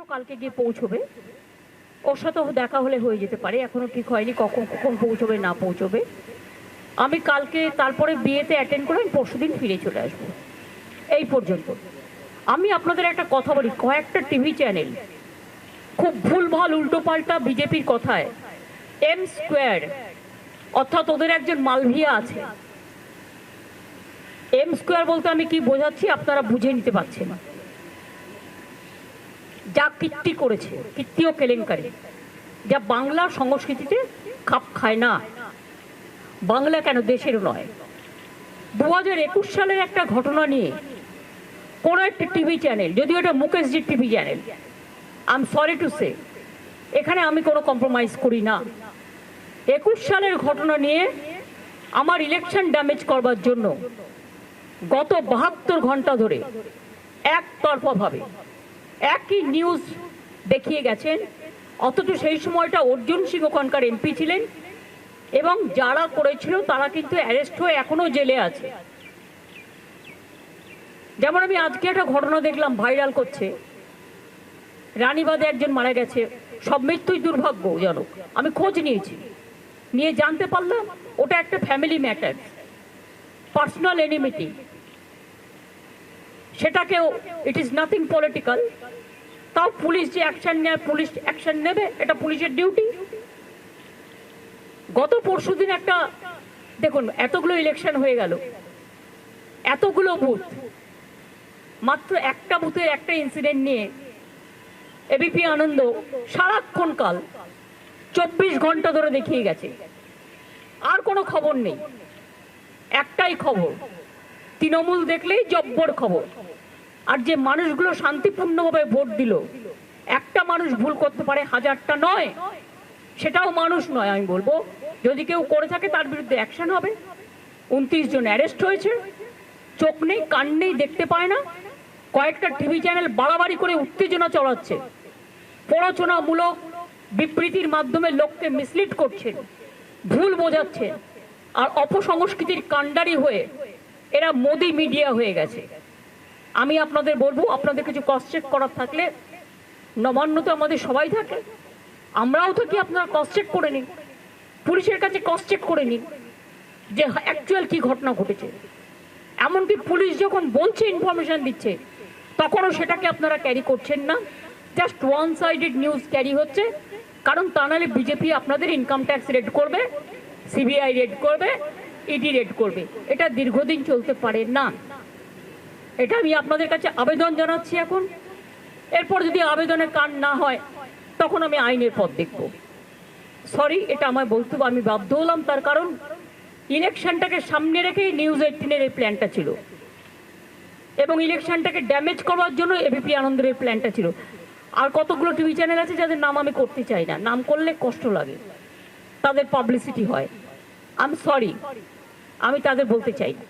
কালকে গিয়ে পৌঁছবে, ওর সাথে দেখা হলে হয়ে যেতে পারে, এখনো ঠিক হয়নি কখন কখন পৌঁছবে না পৌঁছবে। আমি কালকে তারপরে বিয়েতে অ্যাটেন্ড করে আমি পরশুদিন ফিরে চলে আসবো। এই পর্যন্ত আমি আপনাদের একটা কথা বলি, কয়েকটা টিভি চ্যানেল খুব ভুলভাল উল্টোপাল্টা বিজেপির কথায় এম স্কোয়ার, অর্থাৎ ওদের একজন মালভিয়া আছে। এম স্কোয়ার বলতে আমি কি বোঝাচ্ছি আপনারা বুঝে নিতে পারছেন না। যা কীর্তি করেছে, কীর্তি ও কেলেঙ্কারি, যা বাংলা সংস্কৃতিতে খাপ খায় না, বাংলা কেন দেশেরও নয়। 2021 সালের একটা ঘটনা নিয়ে কোনো একটা টিভি চ্যানেল, যদিও এটা মুকেশজির TV channel, I am sorry to say, এখানে আমি কোনো কম্প্রোমাইজ করি না। 21 সালের ঘটনা নিয়ে আমার ইলেকশন ড্যামেজ করবার জন্য গত 72 ঘন্টা ধরে একতরফাভাবে একই নিউজ দেখিয়ে গেছেন, অথচ সেই সময়টা অর্জুন সিং ওখানকার এমপি ছিলেন এবং যারা করেছিল তারা কিন্তু অ্যারেস্ট হয়ে এখনো জেলে আছে। যেমন আমি আজকে একটা ঘটনা দেখলাম ভাইরাল করছে, রানীবাদে একজন মারা গেছে, সব মৃত্যুই দুর্ভাগ্যজনক। আমি খোঁজ নিয়েছি, নিয়ে জানতে পারলাম ওটা একটা ফ্যামিলি ম্যাটার, পার্সোনাল এনিমিটি, সেটাকেও ইট ইজ নাথিং পলিটিক্যাল। তাও পুলিশ যে অ্যাকশন নেয়, পুলিশ অ্যাকশন নেবে, এটা পুলিশের ডিউটি। গত পরশুদিন একটা দেখুন, এতগুলো ইলেকশন হয়ে গেল, এতগুলো বুথ, মাত্র একটা বুথের একটা ইনসিডেন্ট নিয়ে এবিপি আনন্দ সারাক্ষণ কাল 24 ঘন্টা ধরে দেখিয়ে গেছে। আর কোনো খবর নেই, একটাই খবর, তৃণমূল দেখলেই জব্বর খবর। আর যে মানুষগুলো শান্তিপূর্ণভাবে ভোট দিল, একটা মানুষ ভুল করতে পারে, হাজারটা নয়, সেটাও মানুষ নয়। আমি বলবো যদি কেউ করে থাকে তার বিরুদ্ধে অ্যাকশন হবে। 29 জন অ্যারেস্ট হয়েছে, চোখ নেই কান নেই, দেখতে পায় না। কয়েকটা টিভি চ্যানেল বাড়াবাড়ি করে উত্তেজনা চড়াচ্ছে, প্ররোচনামূলক বিবৃতির মাধ্যমে লোককে মিসলিড করছেন, ভুল বোঝাচ্ছেন, আর অপসংস্কৃতির কাণ্ডারি হয়ে এরা মোদি মিডিয়া হয়ে গেছে। আমি আপনাদের বলবো, আপনাদের কিছু ক্রস চেক করার থাকলে, নবান্ন তো আমাদের সবাই থাকে, আমরাও থাকি, আপনারা ক্রস চেক করে নিন, পুলিশের কাছে ক্রস চেক করে নিন যে অ্যাকচুয়াল কি ঘটনা ঘটেছে। এমনকি পুলিশ যখন বলছে, ইনফরমেশন দিচ্ছে, তখনও সেটাকে আপনারা ক্যারি করছেন না, just one sided news carry হচ্ছে। কারণ তা নাহলে বিজেপি আপনাদের ইনকাম ট্যাক্স রেড করবে, সিবিআই রেড করবে, ইডি রেড করবে। এটা দীর্ঘদিন চলতে পারে না। এটা আমি আপনাদের কাছে আবেদন জানাচ্ছি এখন। এরপর যদি আবেদনের কান না হয়, তখন আমি আইনের পথ দেখব। সরি, এটা আমায় বলতে আমি বাধ্য হলাম, তার কারণ ইলেকশনটাকে সামনে রেখেই নিউজ 18-এর এই প্ল্যানটা ছিল, এবং ইলেকশনটাকে ড্যামেজ করার জন্য এবিপি আনন্দের এই প্ল্যানটা ছিল। আর কতগুলো টিভি চ্যানেল আছে যাদের নাম আমি করতে চাই না, নাম করলে কষ্ট লাগে, তাদের পাবলিসিটি হয়। আই এম সরি, আমি তাদের বলতে চাই না।